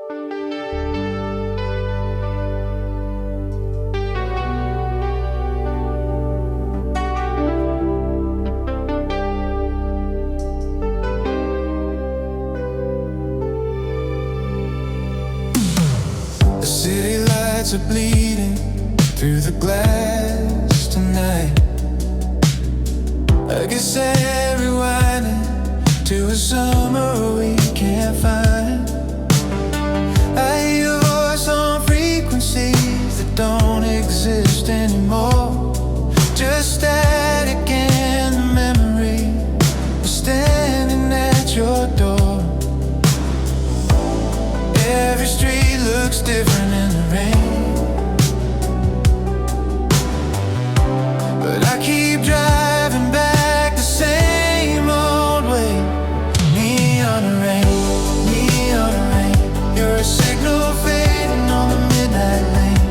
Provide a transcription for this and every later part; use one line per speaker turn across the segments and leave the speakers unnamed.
The city lights are bleeding through the glass tonight. I guess I'm rewinding to a summer we can't find. I hear your voice on frequencies that don't exist anymore. Just static in the memory of standing at your door. Every street looks different in the rain, but I keep driving back the same old way. Neon rain, neon rain, you're a signal fading on the midnight lane.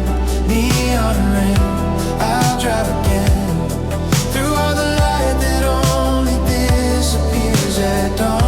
Neon rain, I'll drive again through all the light that only disappears at dawn.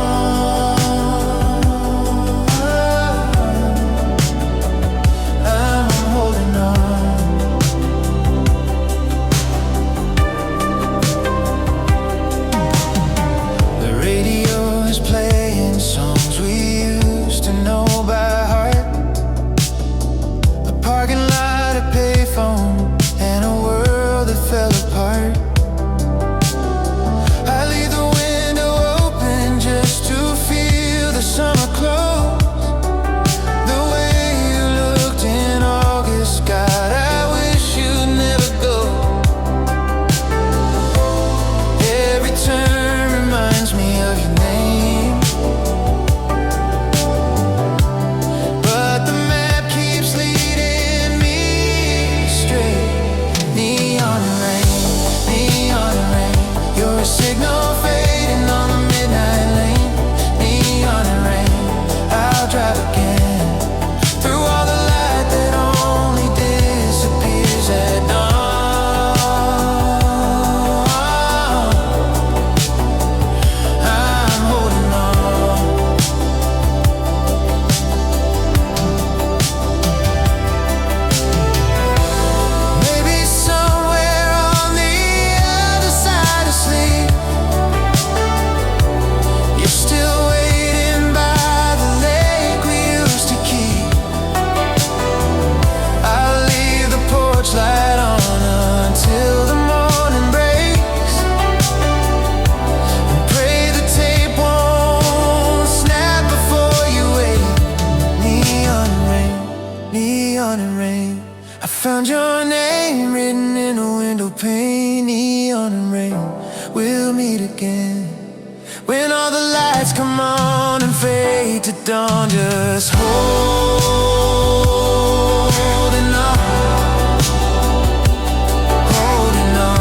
I found your name written in a window pane. Neon and rain, we'll meet again. When all the lights come on and fade to dawn, just holding on, holding on.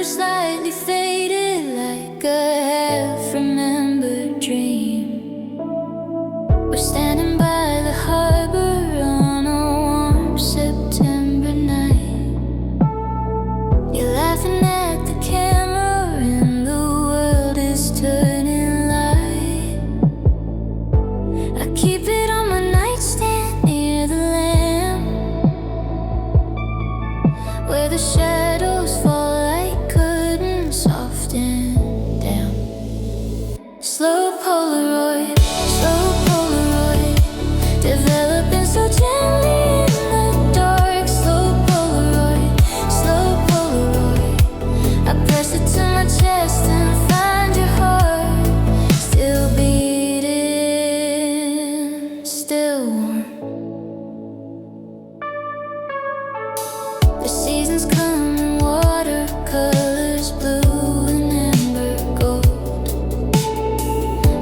Slightly faded, like a half-remembered dream. We're standing by the harbor on a warm September night. You're laughing at the camera and the world is turning light. I keep it on my nightstand near the lamp, where the shadows fall soft and down. Slow Polaroid, developing so gently in the dark. Slow Polaroid, The seasons come in watercolors, blue and amber gold.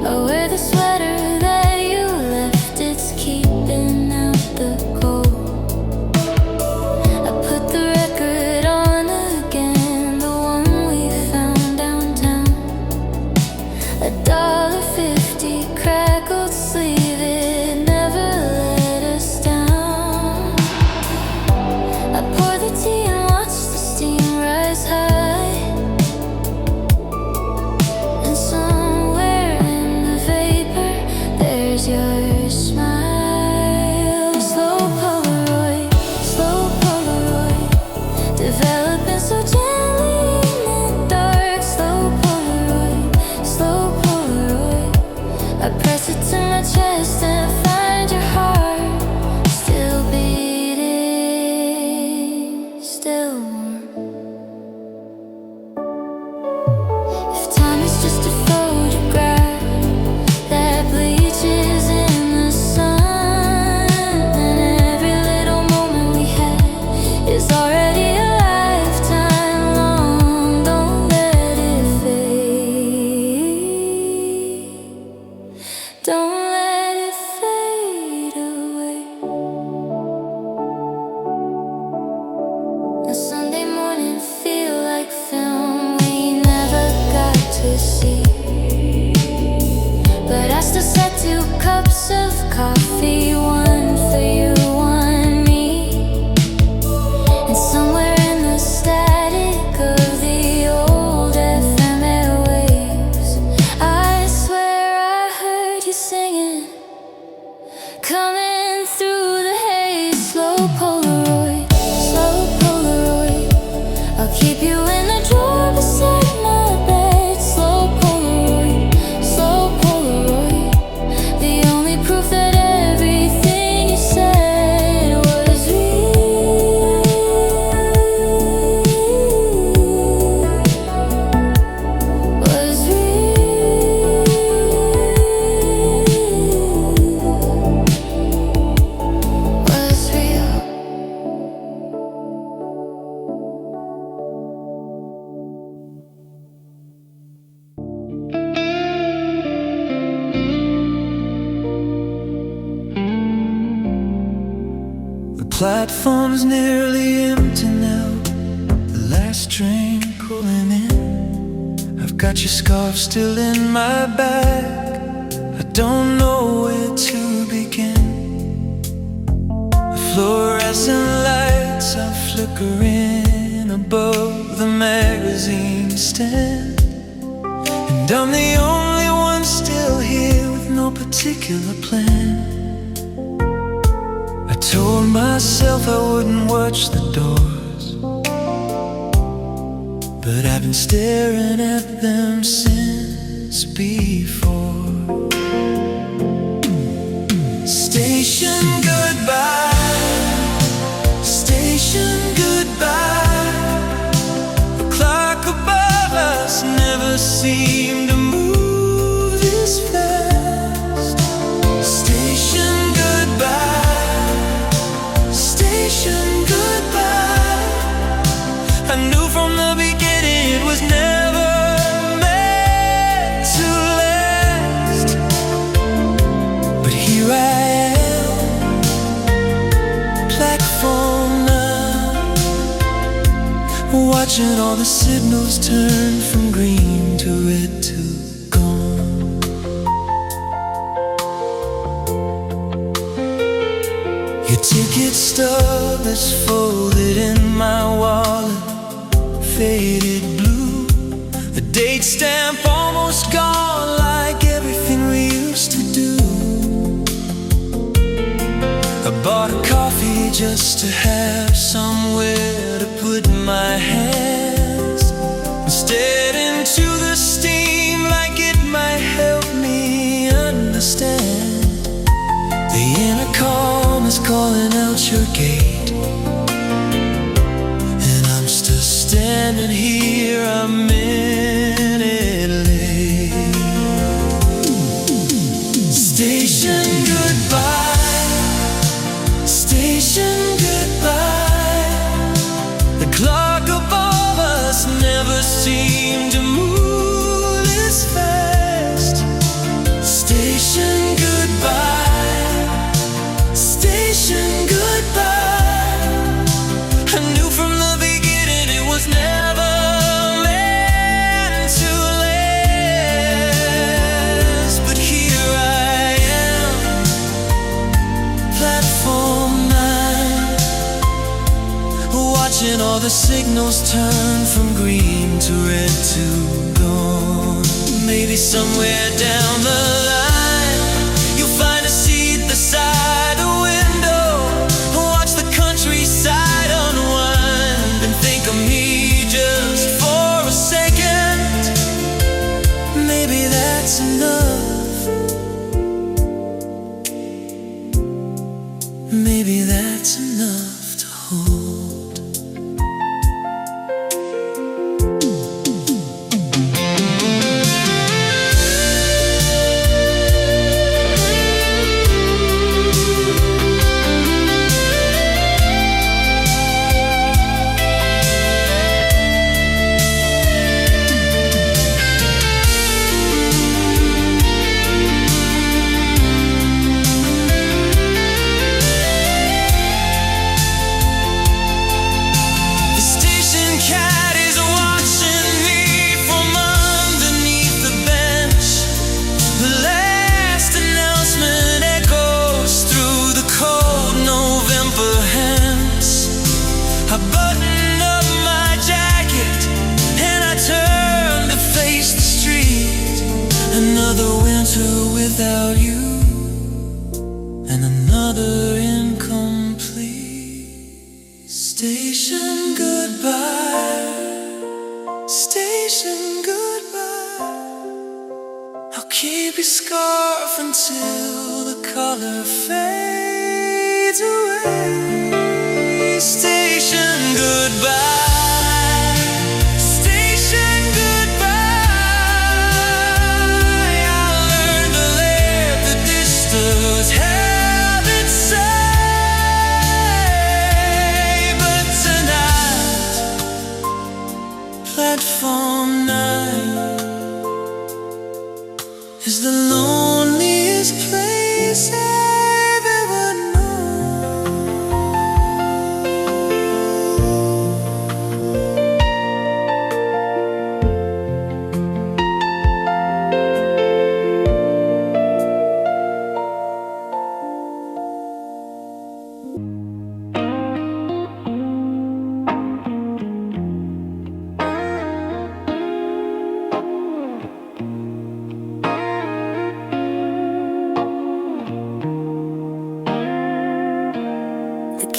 I wear the sweater that you left, it's keeping out the cold. I put the record on again, the one we found downtown. $1.50 crackled sleeve, it never let us down. I pour the tea and watch the steam rise high, and somewhere in the vapor there's your smile. Slow Polaroid, developing so gently in the dark. Slow Polaroid, I press it to my chest and find your heart still beating, still warm. If time is just a photograph that bleaches in the sun, then every little moment we had is already a lifetime long. Don't let it fade, don't let it fade away. A Sunday morning feel like film we never got to see, but I still set 2 cups of coffee, one for you, one me. And somewhere in the static of the old FM airwaves, I swear I heard you singing, coming through the haze. Slow Polaroid, I'll keep you in the drawer beside my bed. Slow Polaroid, the only proof that everything you said was real, was real, was real.
The platform's nearly empty now, the last train pulling in. I've got your scarf still in my bag, I don't know where to begin. The fluorescent lights are flickering above the magazine stand, and I'm the only one still here with no particular plan. I told myself I wouldn't watch the doors, but I've been staring at them since before. Station goodbye, station goodbye. The clock above us never seemed to move this fast. Station goodbye, station goodbye. I knew from the beginning it was never meant to last, but here I am, platform 9, watching all the signals turn from green to red to gone. Your ticket stub is folded in my wallet, faded blue. The date stamp almost gone, like everything we used to do. I bought a coffee just to have somewhere to put my hands, and stared into the steam like it might help me understand. The intercom is calling out your gate, and I'm still standing here a minute late. Station goodbye, station goodbye. the signals turn from green to red to dawn. Maybe somewhere down the line you'll find a seat beside a window. Watch the countryside unwind and think of me just for a second. Maybe that's enough. Maybe that's enough to hold. Another winter without you, and another incomplete station. Goodbye, station, goodbye. I'll keep your scarf until the color fades away. Station, goodbye. Platform 9 is the loneliest place I've ever known.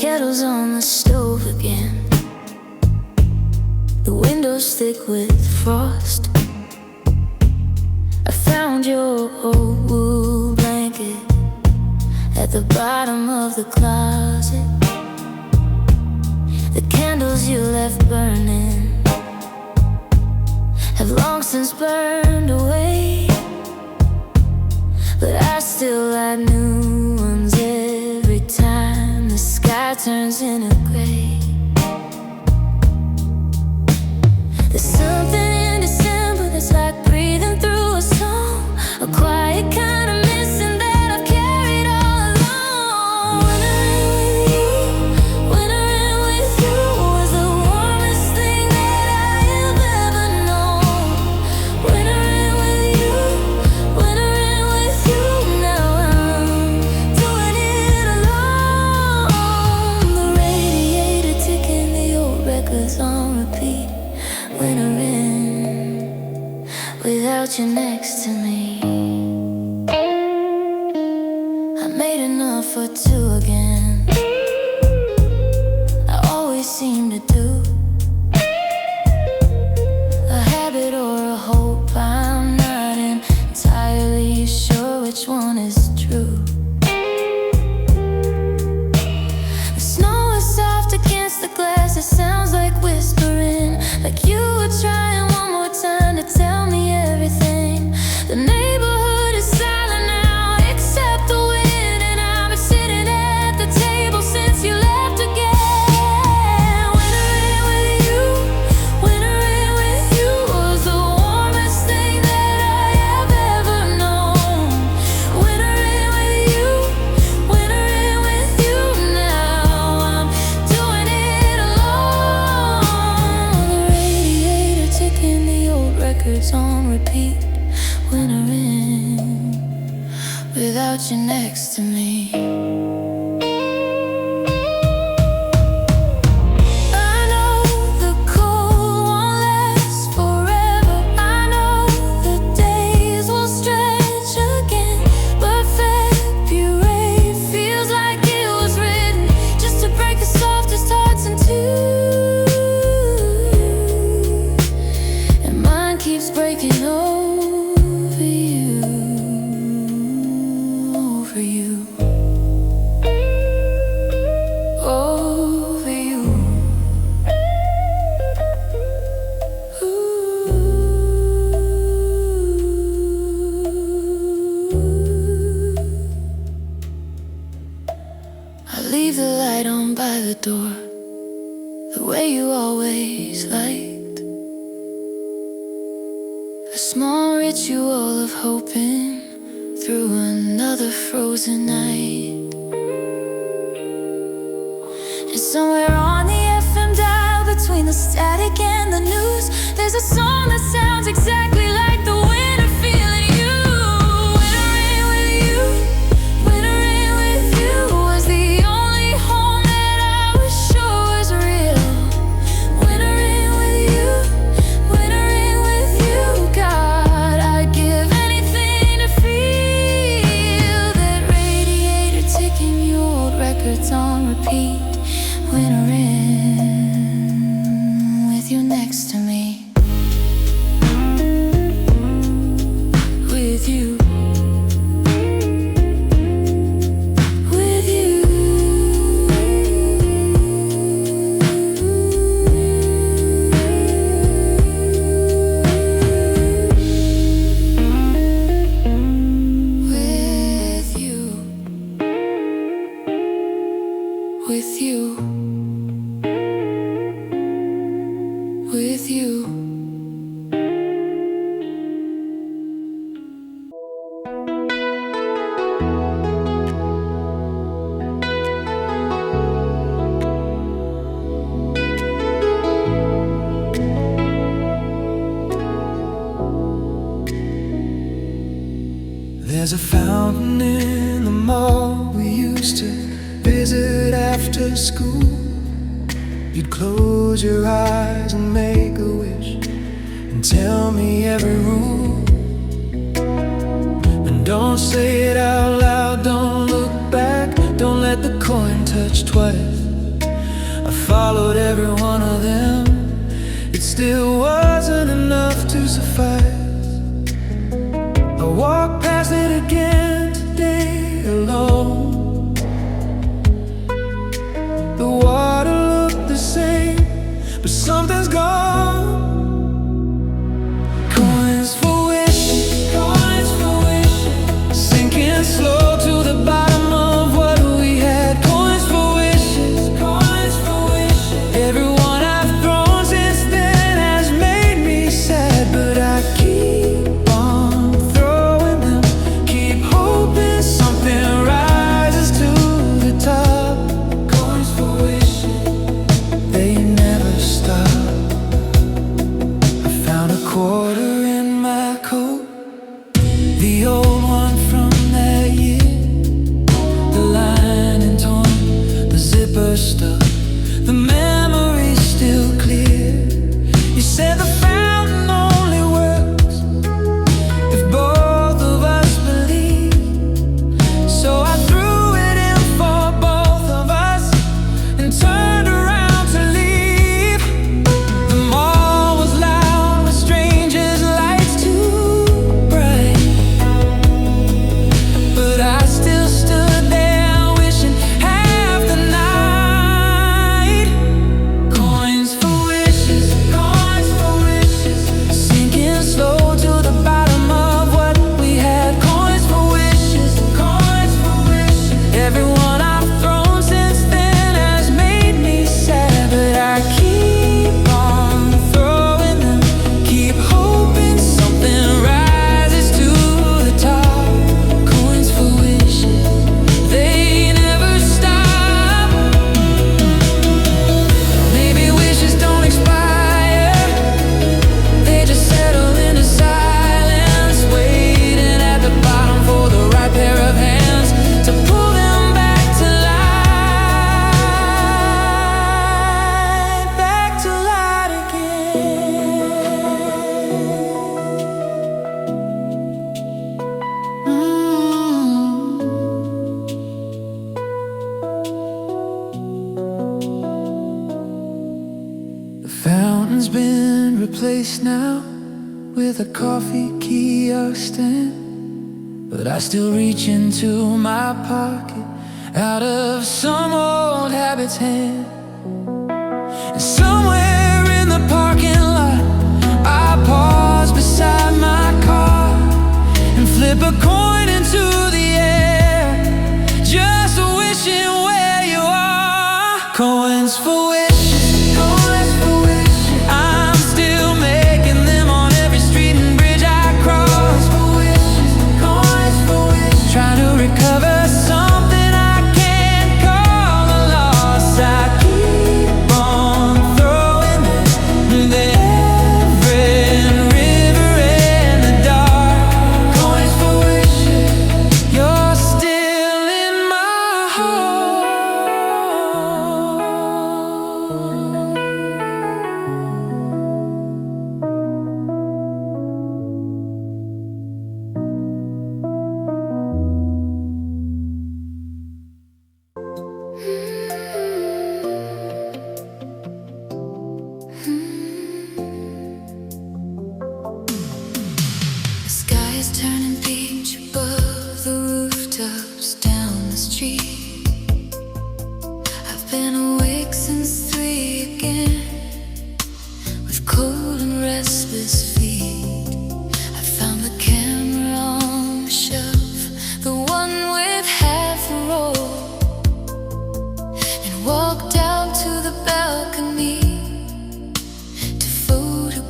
Kettle's on the stove again. The window's thick with frost. I found your old wool blanket at the bottom of the closet. The candles you left burning have long since burned away, but I still light new ones every time the sky turns into gray. There's something in December that's like breathing through a song, a quiet kind of missing that I've carried all along. Wintering with you was the warmest thing that I have ever known. Wintering with you, now I'm doing it alone. The radiator ticking, the old records on repeat. Wintering without you next to me. I made enough for two again. I always seem to do. A habit or a hope, I'm not entirely sure which one is true. The snow is soft against the glass, it sounds like whispering, like you were trying one more time to tell me everything. The neighborhood is silent now, except the wind, and I've been sitting at the table since you left again. Wintering with you was the warmest thing that I have ever known. Wintering with you, now I'm doing it alone. The radiator ticking, the old records on repeat. Wintering without you next to me. I know always liked. A small ritual of hoping through another frozen night. And somewhere on the FM dial, between the static and the news, there's a song that sounds exactly like the winter feeling you. Winter rain with you, winter rain with you was the only home that I was sure was real. Winter rain with you, winter rain with you. God, I'd give anything to feel that radiator ticking, your old records on repeat. Winter rain with you next to me. With you. With you. With you. With you. With you.
There's a fountain in the mall we used to visit after school. You'd close your eyes and make a wish and tell me every rule. And don't say it out loud, don't look back, don't let the coin touch twice. I followed every one of them, it still wasn't enough to suffice. I walked past it again today alone. The water looked the same, but something's gone. Coins for wishing, coins for wishing, sinking slow to the bottom of what we had. Coins for wishes, coins for wishing. Everyone I've thrown since then has made me sad, but I keep on throwing them, keep hoping something rises to the top. Coins for wishing, they never stop. I found a quarter in my coat, the old one from that year. The lining torn, the zipper stuck, the memory's still clear. You said the fountain only works if both of us believe. So I threw it in for both of us and turned around to leave. The mall was loud with strangers, lights too bright, but I still stood there wishing half the night. Coins for wishes, sinking slow to the bottom of what we had. Coins for wishes, everyone I've thrown since then has made me sad, but I keep on throwing them, keep hoping something rises to the top. Coins for wishes, they never stop. Maybe wishes don't expire, they just settle into silence, waiting at the bottom for the right pair of hands to pull them back to light, back to light again. The fountain's been replaced now with a coffee kiosk stand, but I still reach into my pocket out of some old habit's hand. And somewhere in the parking lot, I pause beside my car and flip a coin into the air, just wishing where you are. Coins for wishes, coins for wishes.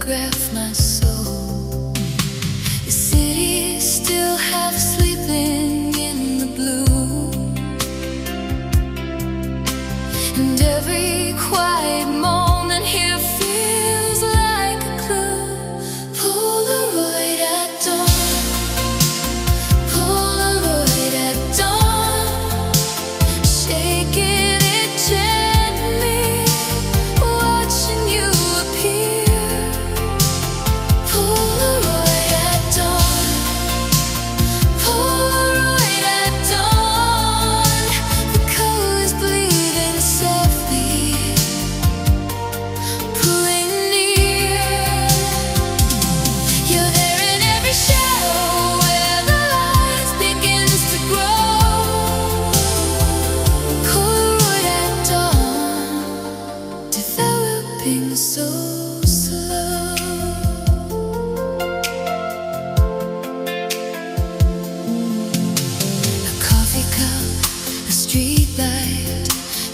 photograph my soul. The city is still half sleeping in the blue, and every quiet moment here feels like a clue. Polaroid at dawn, Polaroid at dawn, shaking it gently, watching you appear. Polaroid at dawn, Polaroid at dawn, the colors bleeding softly, pulling near. You're there in every shadow where the light begins to grow. Polaroid at dawn, developing so slow. A coffee cup, a street light,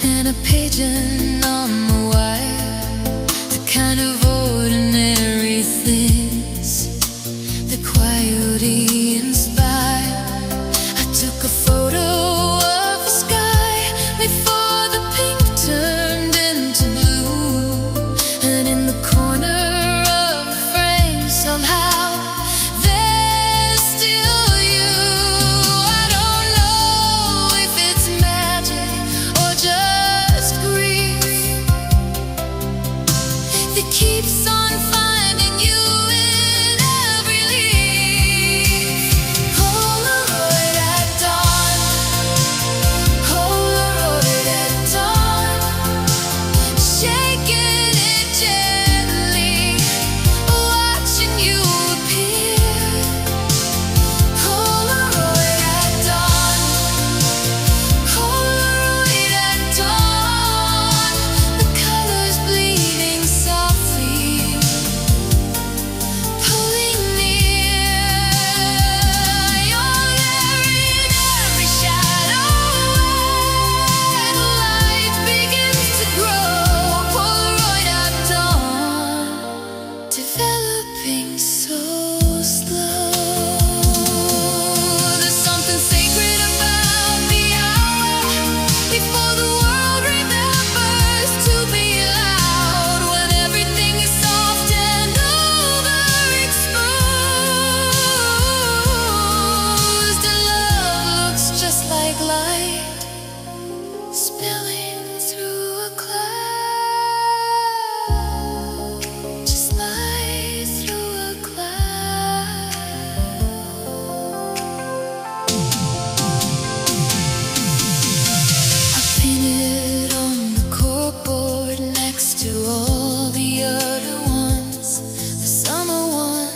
and a pigeon on the wire. The kind of ordinary things that quietly inspire. I took a photo of the sky before the pink turned into blue, and in the corner of the frame somehow there's still you. I don't know if it's magic or just grief that keeps on finding you in every leaf. Polaroid at dawn, Polaroid at dawn, shaking it gently, watching you appear. Polaroid at dawn, Polaroid at dawn, the colors bleeding softly, pulling near. You're there in every shadow where the light begins to grow. Polaroid at dawn, developing so slow. There's something sacred about the hour before the world remembers to be loud, when everything is soft and overexposed, and love looks just like light spilling through a cloud, just like through a cloud. I painted on the corkboard next to all the other ones. The summer one,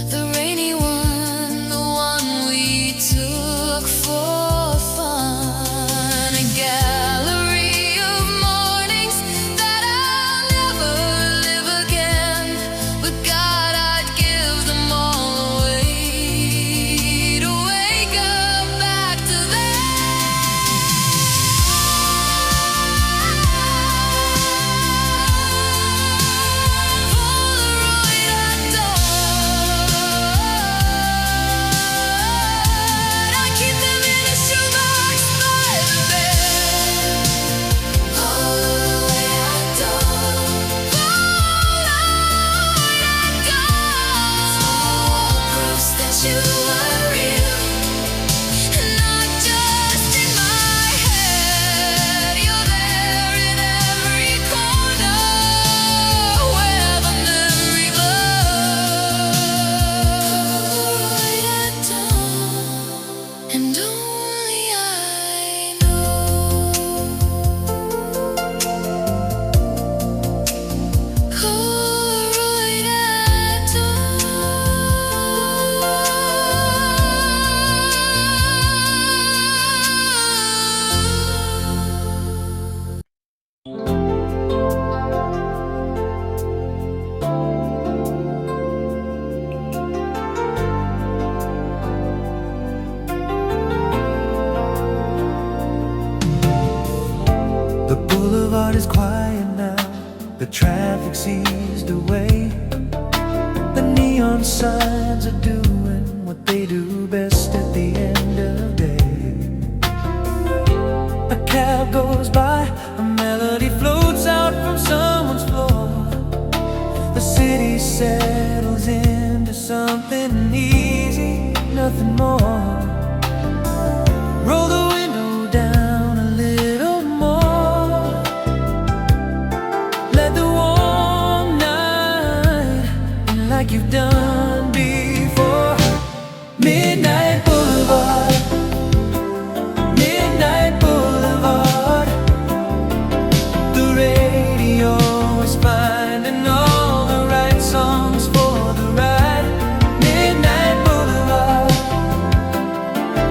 the rainy one, the one we took for fun. A gallery of mornings that I'll never live again, but God, I'd give them all away to wake up back to them. Polaroid at dawn, I keep them in a shoebox by the bed. Polaroid at dawn, Polaroid at dawn, small proofs that you are real, not just in my head. You're there in every corner where the memory glows. Polaroid at dawn, and only I know. Polaroid at
The boulevard is quiet now, the traffic eased away. neon signs are doing what they do best at the end of the day. A cab goes by, a melody floats out from someone's floor. The city settles into something easy, nothing more. Roll the window down a little more. Let the warm night in like you've done before. Midnight Boulevard, Midnight Boulevard. The radio is finding all the right songs for the ride. Midnight Boulevard,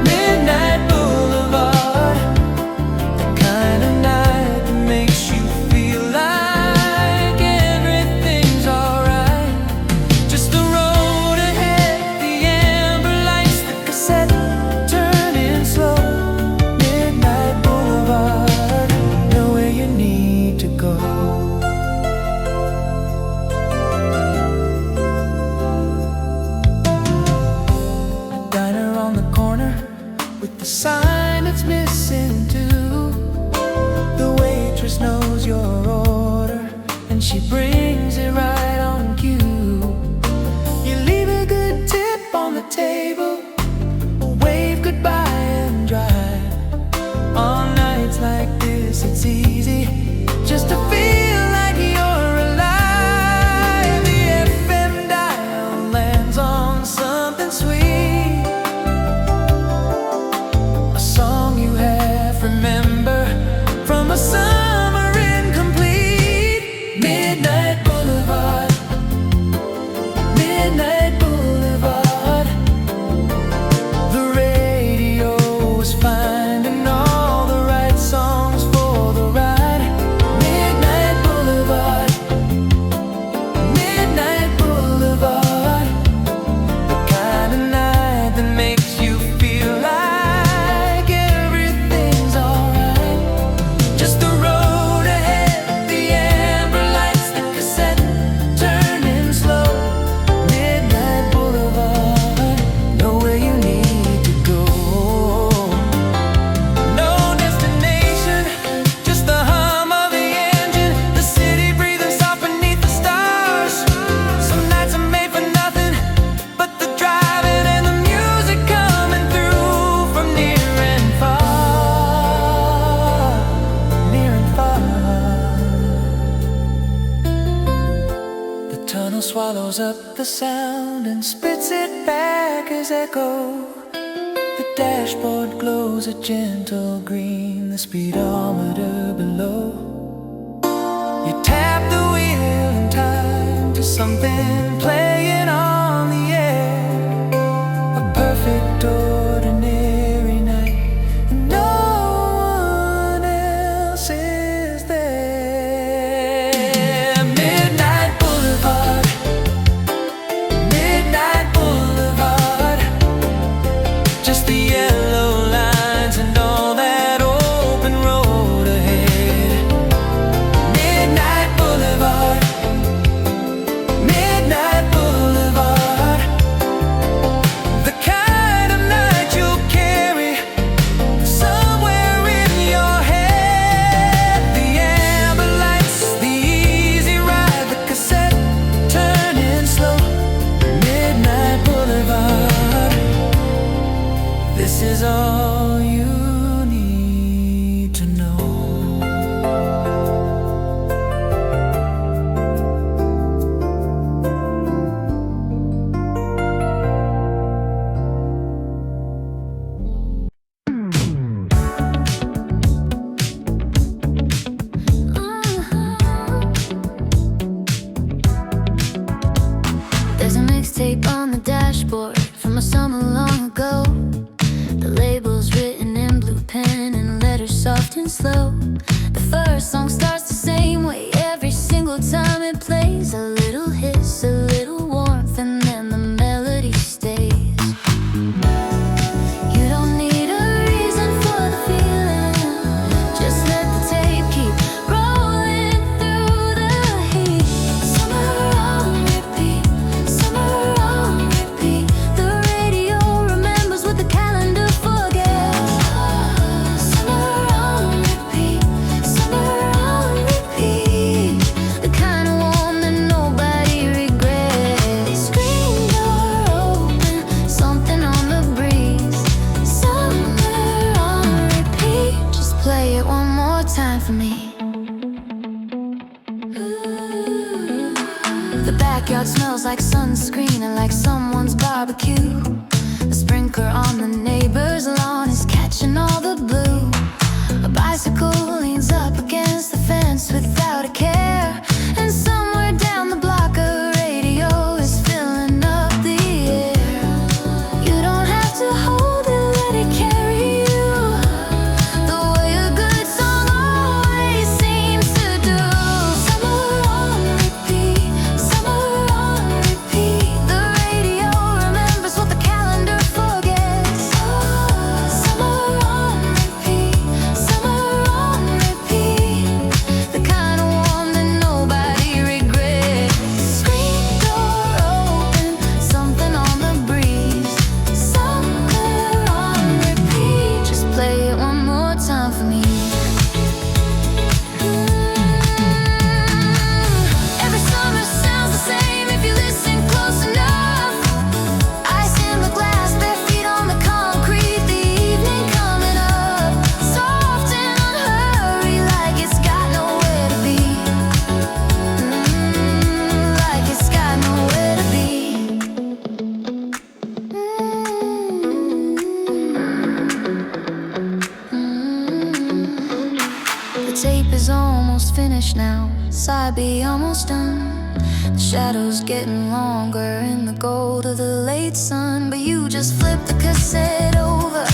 Midnight Boulevard. The kind of night that makes you feel like everything's alright. Just the road ahead, the amber lights, the cassette turning slow. Midnight Boulevard, know where you need to go. A diner on the corner with the sign that's missing too. The waitress knows your order and she brings it right on cue. You leave a good tip on the table, wave goodbye and drive. On nights like this it's easy just to feel like you're alive. The FM dial lands on something sweet, a song you half remember from a summer incomplete. Midnight Boulevard, Midnight Boulevard. The radio is finding all the right songs for the ride. Midnight Boulevard, Midnight Boulevard. The kind of night that makes you feel like everything's alright. Just the road ahead, the amber lights, the cassette turning slow. Midnight Boulevard, know where you need to go. No destination, just the hum of the engine, the city breathing soft beneath the stars. Some nights are made for nothing but the driving and the music coming through from near and far, near and far. The tunnel swallows up the sound and spits it back as echo. The dashboard glows a gentle green, the speedometer below. You tap the wheel in time to something playing on the air. A perfect ordinary night, and no one else is there. Midnight Boulevard, Midnight Boulevard. Just the yellow lines and all that open road ahead. Midnight Boulevard, Midnight Boulevard. The kind of night you'll carry somewhere in your head. The amber lights, the easy ride, the cassette turning slow. Midnight Boulevard. This is all you need to know.
There's a mixtape on the dashboard from a summer long ago. The label's written in blue pen and letters soft and slow. The first song starts the same way every single time it plays. A little hiss, a little warmth, and then the melody stays. You don't need a reason for the feeling, just let the tape keep rolling through the heat. Summer on repeat, summer on The backyard smells like sunscreen and like someone's barbecue. The sprinkler on the neighbor's lawn is catching all the blue. A bicycle leans up against the fence without a care. And somewhere down the block a radio is filling up the air. You don't have to hold it, let it carry you, the way a good song always seems to do. Summer on repeat, summer on repeat. The radio remembers what the calendar forgets. Summer on repeat, summer on repeat. The kind of warm that nobody regrets. Screen door open, something on the breeze. Summer on repeat. Just play it one more time for me. Every summer sounds the same if you listen close enough. Ice in the glass, bare feet on the concrete. The evening coming up, soft and unhurried, like it's got nowhere to be. Like it's got nowhere to be. The tape is almost finished now, side B almost done. The shadows getting longer in the gold of the late sun. But you just flip the cassette over,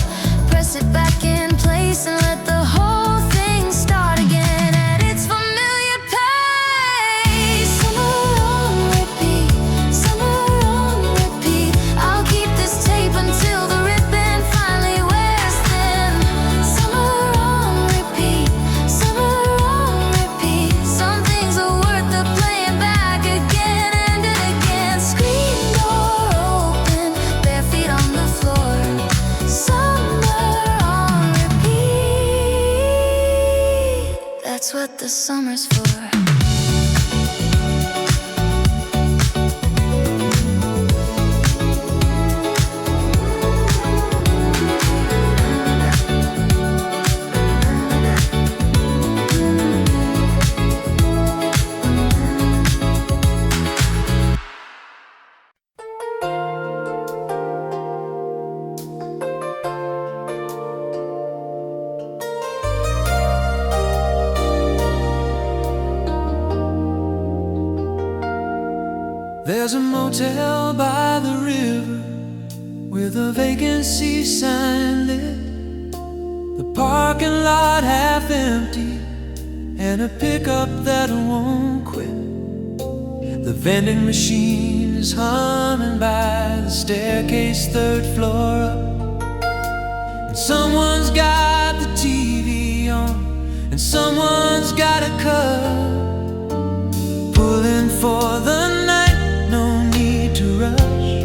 press it back in place, and let the whole thing start again at its familiar pace. Summer on repeat, summer on repeat. I'll keep this tape until the ribbon finally wears thin. Summer on repeat, summer on repeat. Some things are worth the playing back again and again. Screen door open, bare feet on the floor. Summer on repeat. That's what the summer's for.
There's a motel by the river with a vacancy sign lit. The parking lot half empty and a pickup that won't quit. The vending machine is humming by the staircase, third floor up. And someone's got the TV on, and someone's got a cup. Pulling for the night, no need to rush.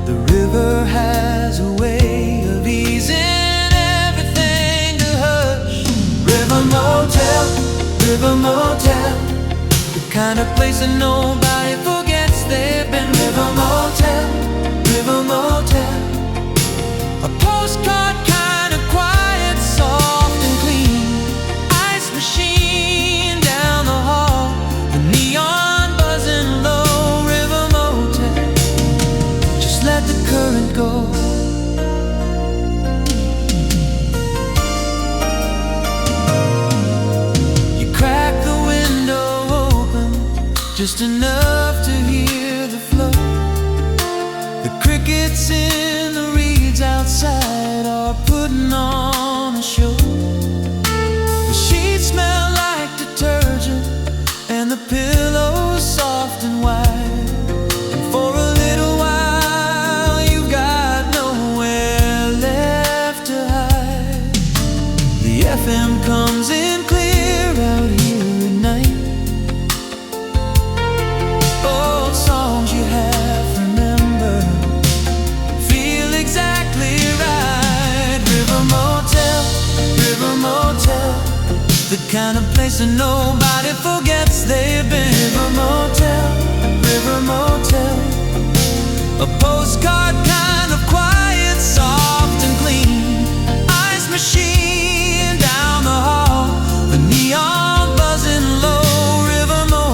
The river has a way of easing everything to hush. River Motel, River Motel, the kind of place that nobody forgets they've been. River Motel, River Motel, a postcard kind of quiet, soft and clean. Ice machine down the hall, the neon buzzing low. River Motel, just let the current go. You crack the window open just enough to hear the flow. The crickets in the reeds outside are putting on a show. The sheets smell like detergent and the pillows soft and wide. And for a little while you've got nowhere left to hide. The FM comes in clear out here at night. Old songs you half remember feel exactly right. River Motel, River Motel, the kind of place that nobody forgets they've been. River Motel, River Motel, a postcard kind of quiet, soft and clean. Ice machine down the hall, the neon buzzing low. River Motel.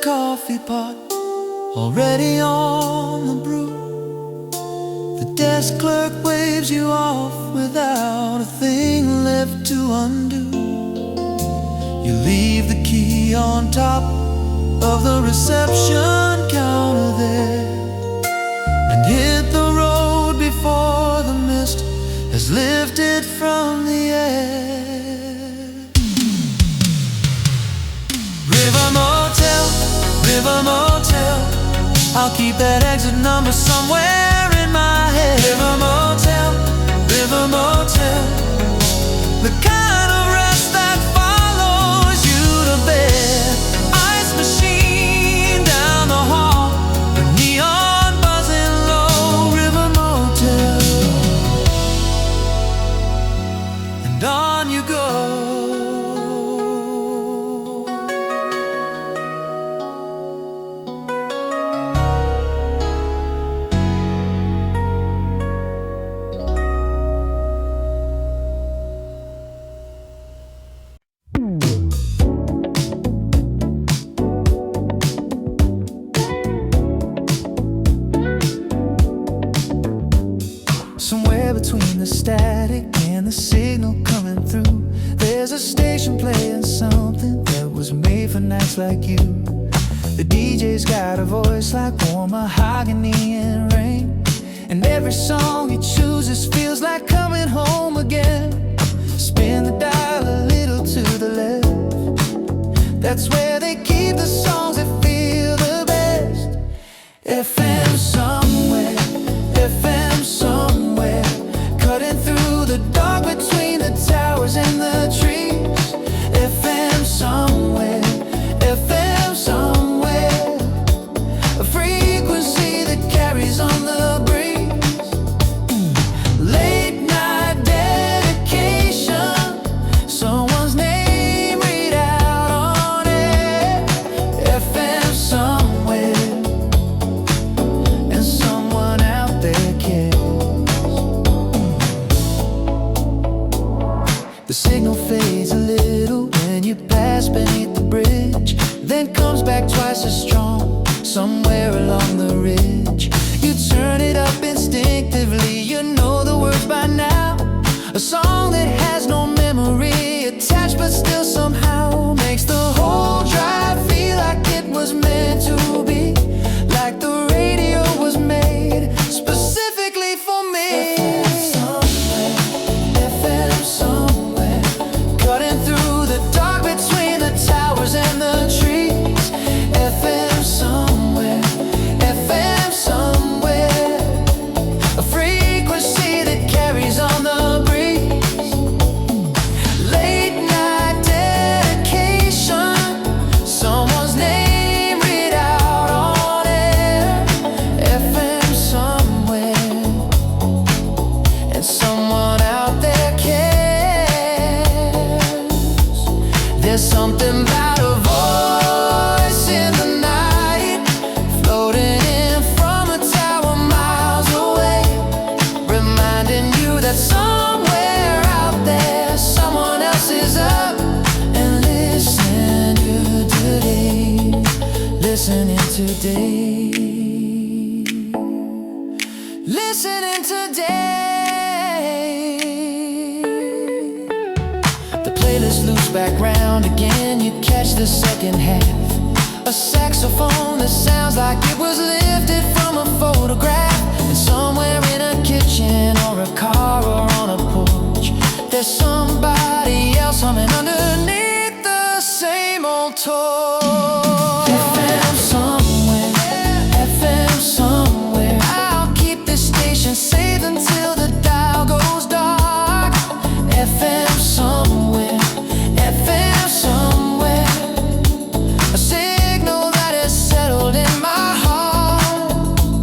coffee pot already on the brew. The desk clerk waves you off without a thing left to undo. You leave the key on top of the reception counter there and hit the road before the mist has lifted from the air. River Motel, River Motel, I'll keep that exit number somewhere in my head. River Motel, River Motel, the kind of rest that follows you to bed. Ice machine down the hall, the neon buzzing low. River Motel, and on you go. Somewhere between the static and the signal coming through, there's a station playing something that was made for nights like you. The DJ's got a voice like warm mahogany and rain, and every song he chooses feels like coming home again. Spin the dial a little to the left, that's where they keep the songs that feel the best. FM somewhere, FM somewhere, cutting through the dark between the towers and the trees. FM somewhere, FM somewhere, a frequency that carries on the breeze. Late night dedication, someone's name read out on it. FM somewhere, and someone out there cares. The signal fades a little when you pass beneath the bridge, then comes back twice as strong somewhere along the ridge. You turn it up instinctively, you know the words by now. A song that has no memory attached but still somehow makes the whole drive feel like it was meant to be, like the radio was made specifically for me. FM somewhere, cutting through the dark between the towers and the trees. FM somewhere, FM somewhere, a frequency that carries on the breeze. Late night dedication, someone's name read out on air. FM somewhere, and someone out there cares. There's something about a voice in the night, floating in from a tower miles away, reminding you that somewhere out there someone else is up and listening today, listening today, listening today. The playlist loops back round again, you catch the second half. A saxophone that sounds like it was lifted from a photograph. And somewhere in a kitchen or a car or on a porch, there's somebody else humming underneath the same old torch. FM somewhere, FM somewhere, I'll keep this station safe until the dial goes dark. FM somewhere, FM somewhere, a signal that is settled in my heart.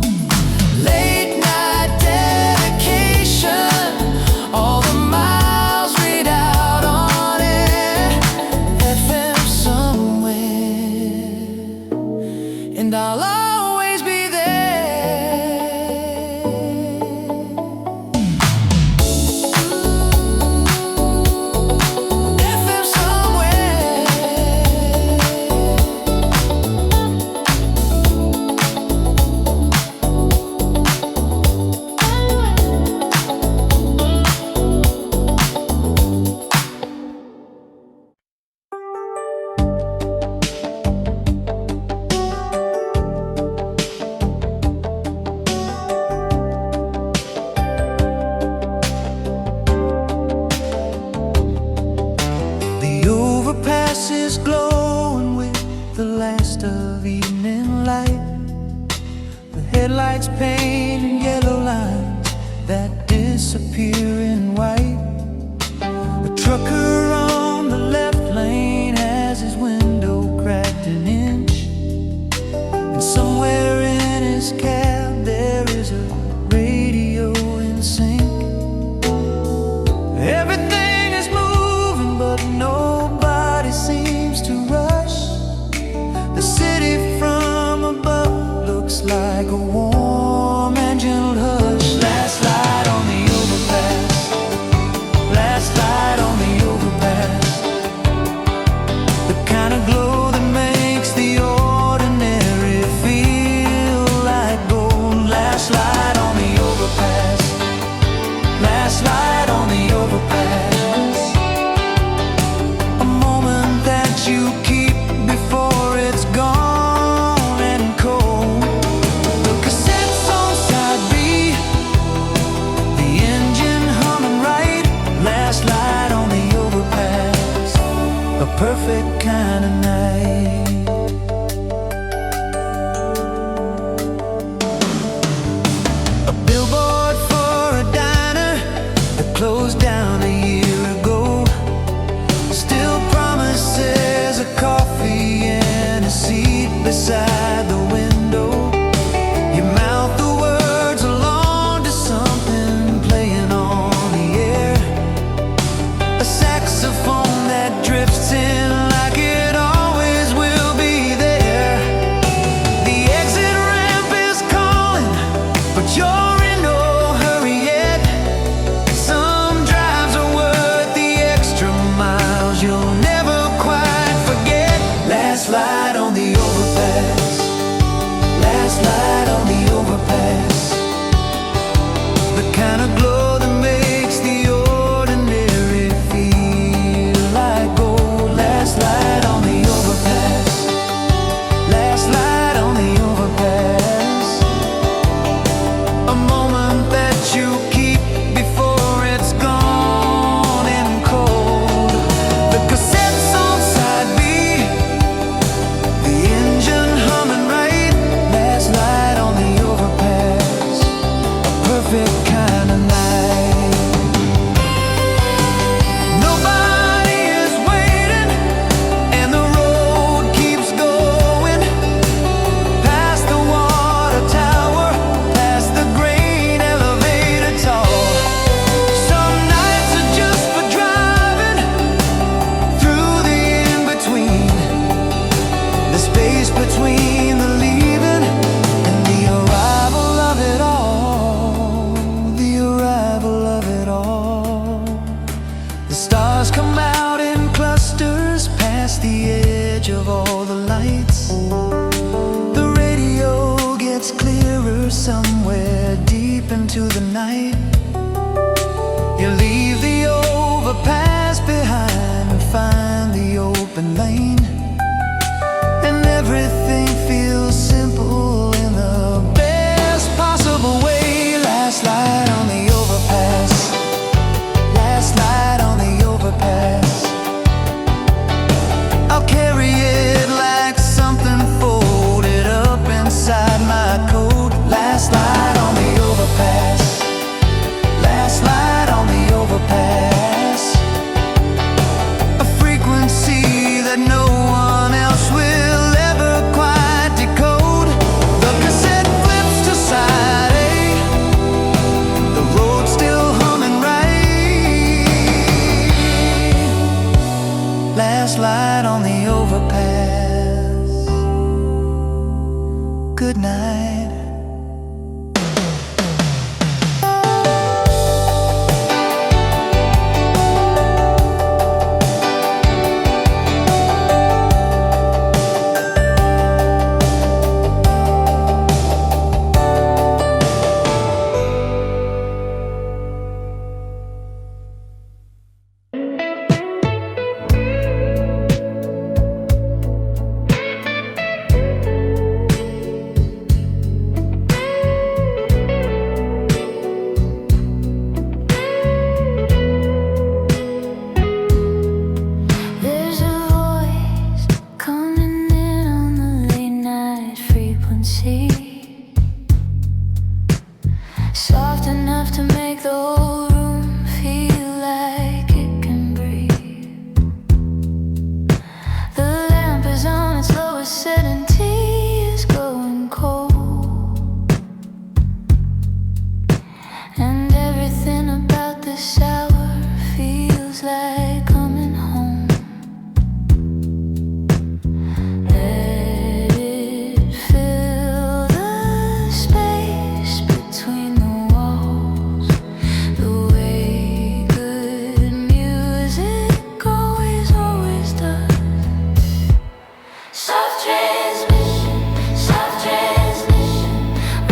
that disappear in white. A trucker on the left lane has his window cracked an inch, and somewhere in his cab there is a radio in sync. Everything is moving but nobody seems to rush. The city from above looks like a warm and gentle hush. Last light on the overpass, last light on the overpass. The kind of glow that makes the ordinary feel like gold. Last light on the overpass, last light on the overpass. A moment that you keep before it's gone and cold. The cassette's on side B, the engine humming right. Last light on the overpass, a perfect kind of night. A billboard for a diner that closed down a year ago still promises a coffee and a seat beside the window. You mouth the words along to something playing on the air, a saxophone that drifts in like it always will be there. The exit ramp is calling, but you're in no hurry yet. Some drives are worth the extra miles you'll never quite forget. Last light on the overpass, last light on the overpass. The kind of glow that makes the ordinary feel like gold. Last light on the overpass, last light on the overpass. A moment that you keep before it's gone and cold. The cassette's on side B, the engine humming right. Last light on the overpass, a perfect kind of night. Nobody is waiting and the road keeps going, past the water tower, past the grain elevator tall. Some nights are just for driving through the in-between, the space between the leaving and the arrival of it all, the arrival of it all. The stars come out in clusters past the edge of all the lights. The radio gets clearer somewhere deep into the night. You leave the overpass behind and find the open lane, and everything feels simple in the best possible way. Last light on the overpass, last light on the overpass. I'll carry it like something folded up inside my coat. Last light on the overpass,
soft enough to make the whole room feel like it can breathe. The lamp is on its lowest setting, tea is going cold, and everything about this hour feels like coming home. Let it fill the space between the walls, the way good music always does. Soft transmission,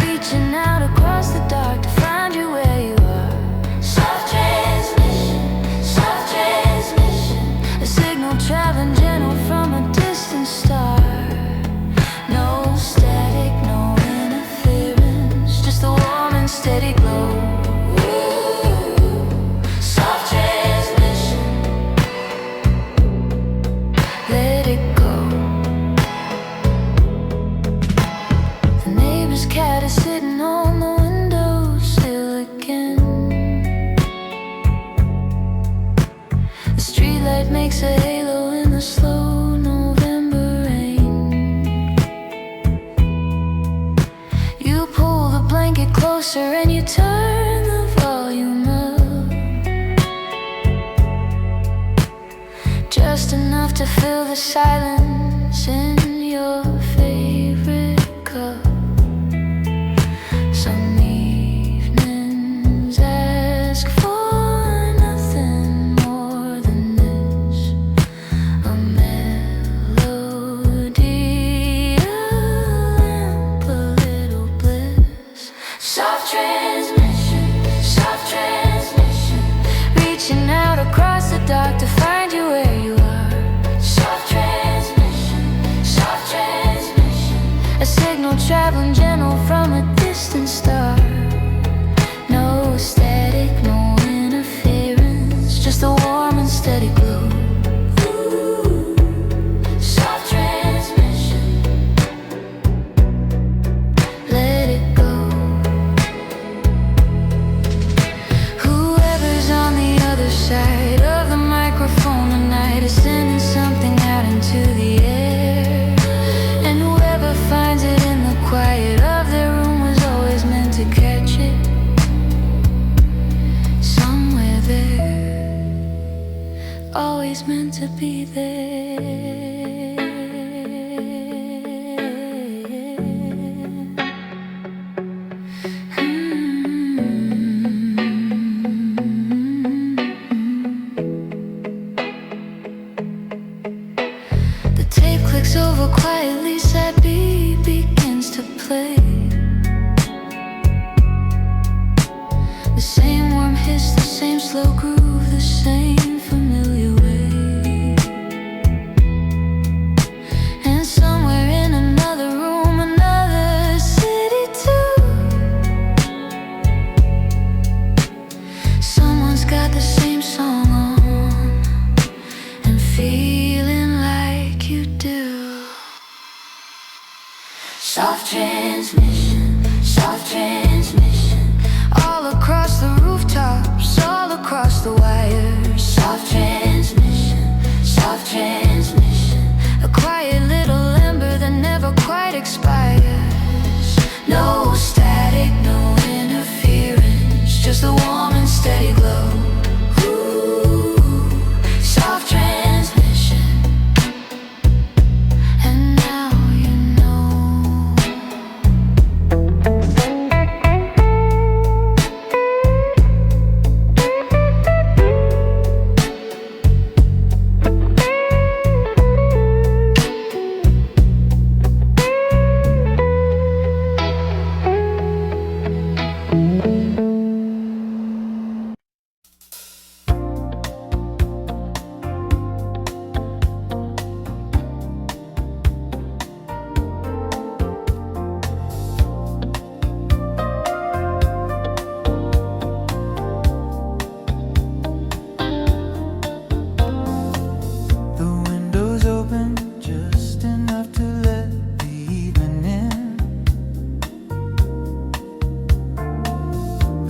reaching out across the dark to find you where you are. Soft transmission, a signal traveling gentle from a distant star. No static, no interference, just a warm and steady glow. Soft transmission, let it go. The neighbor's cat is sitting on the windowsill again. The streetlight makes a halo in the slow November rain. You pull the blanket closer and you turn the volume up, just enough to fill the silence in your favorite cup. Some evenings ask for nothing more than this, a melody, a lamp, a little bliss. Soft transmission, reaching out across the dark to find you where you are. Soft transmission, a signal traveling gentle from a distant star. No static, no interference, just a warm and steady glow. Soft transmission, let it go. Whoever's on the other side of the microphone tonight is sending something out into the air, and whoever finds it in the quiet of their room was always meant to catch it. Somewhere there, always meant to be there. The tape clicks over quietly, sad beat begins to play. The same warm hiss, the same slow groove, the same familiar way. And somewhere in another room, another city too, someone's got the same song on and feeling like you do. Soft transmission, all across the rooftops, all across the wires. Soft transmission, a quiet little ember that never quite expires. No static, no interference, just a warm and steady glow. Soft transmission, and now you know.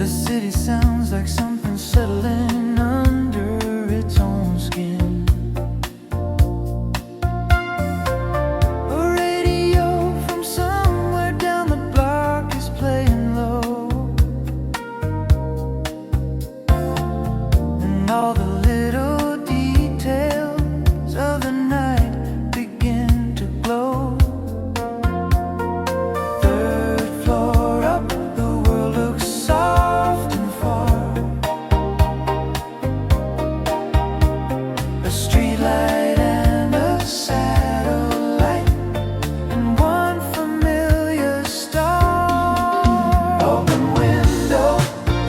The city sounds like something settling under its own skin. A radio from somewhere down the block is playing low, and all the little details of the night begin to glow. Third floor up, the world looks soft and far. A streetlight and a satellite, and one familiar star. Open window,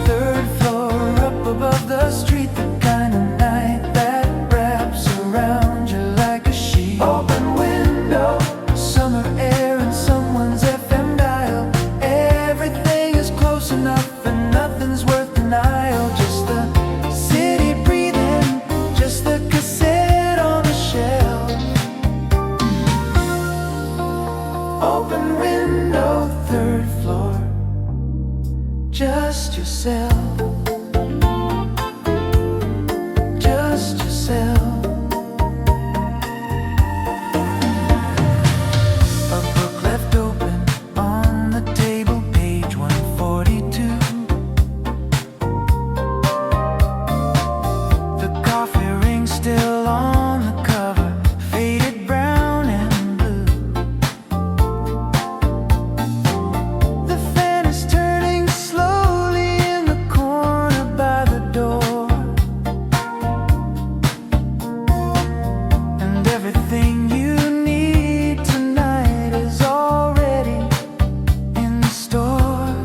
third floor up above the street. The kind of night that wraps around you like a sheet. Open window, summer air and someone's FM dial. Everything is close enough and nothing's worth denial. Just the city breathing, just the cassette on the shelf. Open window, third floor, just yourself. Just yourself. A book left open on the table, page 142. The coffee ring still on the cover, faded brown and blue. The fan is turning slowly in the corner by the door, and everything you need tonight is already in store.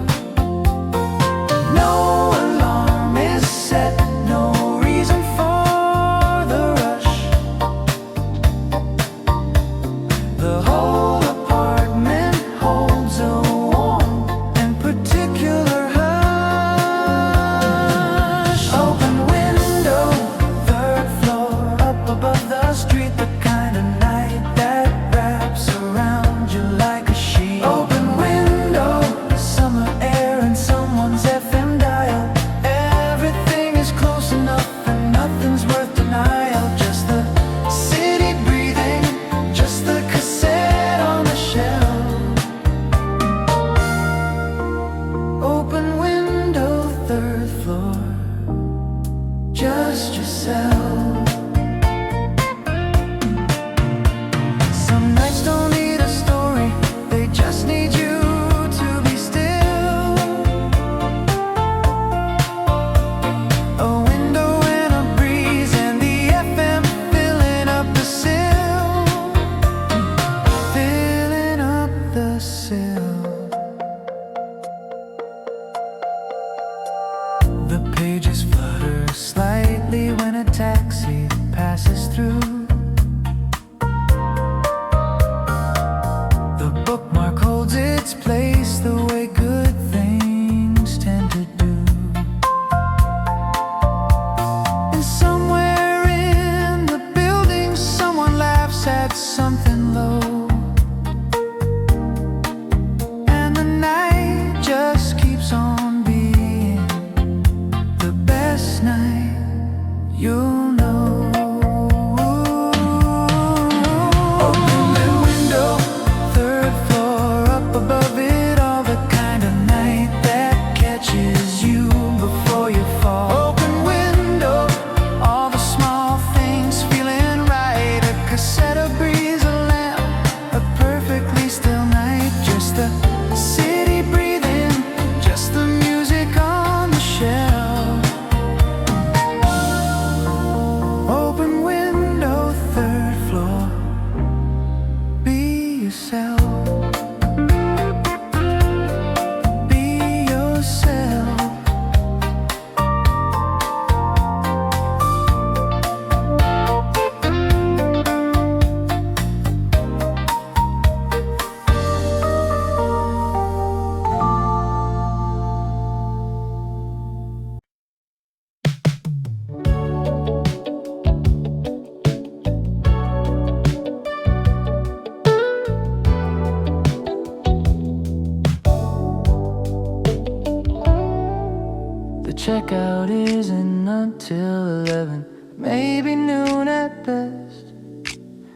No alarm is set, no reason for the rush. The whole apartment holds a warm and particular hush. Open window, third floor, up above the street. The kind of night that wraps around you like a sheet. Open window, summer air and someone's FM dial. Everything is close enough and nothing's worth denial. Just the city breathing, just the cassette on the shelf. Open window, third floor, just yourself. Some nights don't need a story, they just need you to be still. A window and a breeze and the FM filling up the sill. Filling up the sill. The pages flutter slightly when a taxi passes through. The bookmark holds its place the way good things tend to do. And somewhere in the building, someone laughs at something low. And the night just keeps on being the best night you'll know. The checkout isn't until 11, maybe noon at best.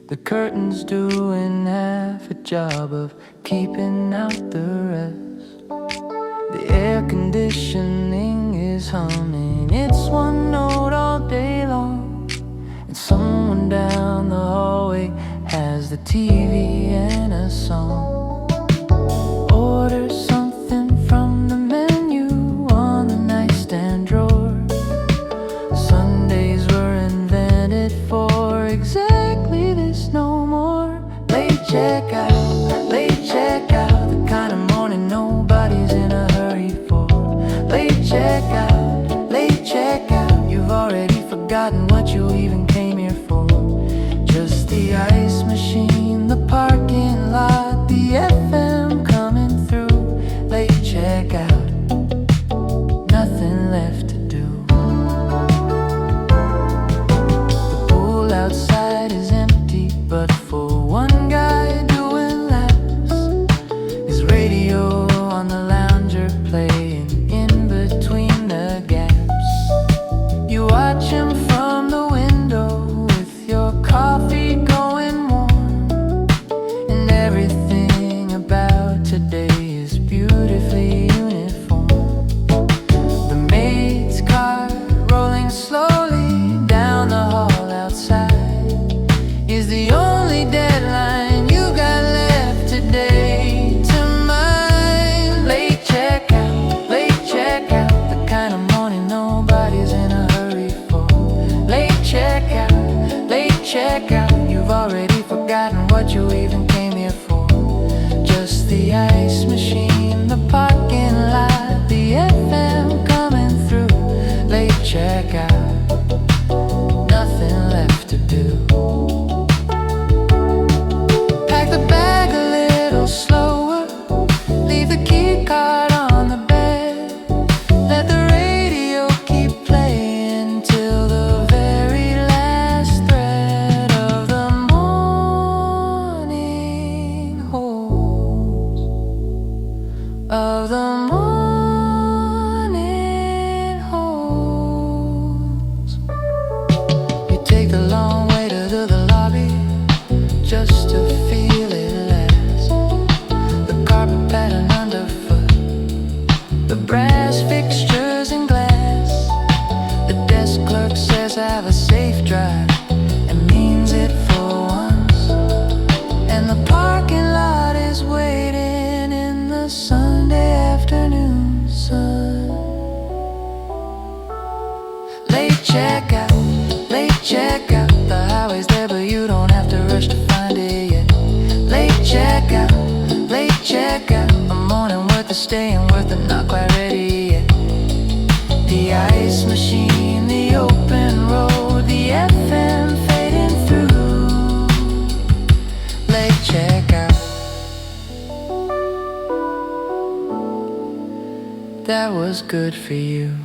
The curtain's doing half a job of keeping out the rest. The air conditioning is humming its one note all day long, and someone down the hallway has the TV and a song. Order something from the menu on the nightstand drawer. Sundays were invented for exactly this, no more. Late checkout, the kind of morning nobody's in a hurry for. Late checkout, you've already forgotten what you even came here for. Just the ice machine, the parking lot, the FM coming through. Late checkout, nothing left to do. The pool outside is empty, but for one guy doing laps, his radio on the lounger playing in between the gaps. You watch him from the window with your coffee going warm, and everything about today is beautifully uniform. The maid's car rolling slowly down the hall outside is the only deadline you got left today to mine. Late checkout, the kind of morning nobody's in a hurry for. Late checkout, you've already forgotten what you even came here for. Just the ice machine, the parking lot, the FM coming through. Late checkout, nothing left to do. Pack the bag a little slower, leave the key card on the bed. Let the radio keep playing till the very last thread of the morning holds. Of the morning holds. You take the long way to the lobby just to feel it last. The carpet pattern underfoot, the brass fixtures and glass. The desk clerk says have a safe drive and means it for once. And the parking lot is waiting in the Sunday afternoon sun. Late checkout, the highway's there but you don't have to rush to find it yet. Late checkout, a morning worth the staying, worth the not quite ready yet. The ice machine, the open road, the FM fading through. Late checkout, that was good for you.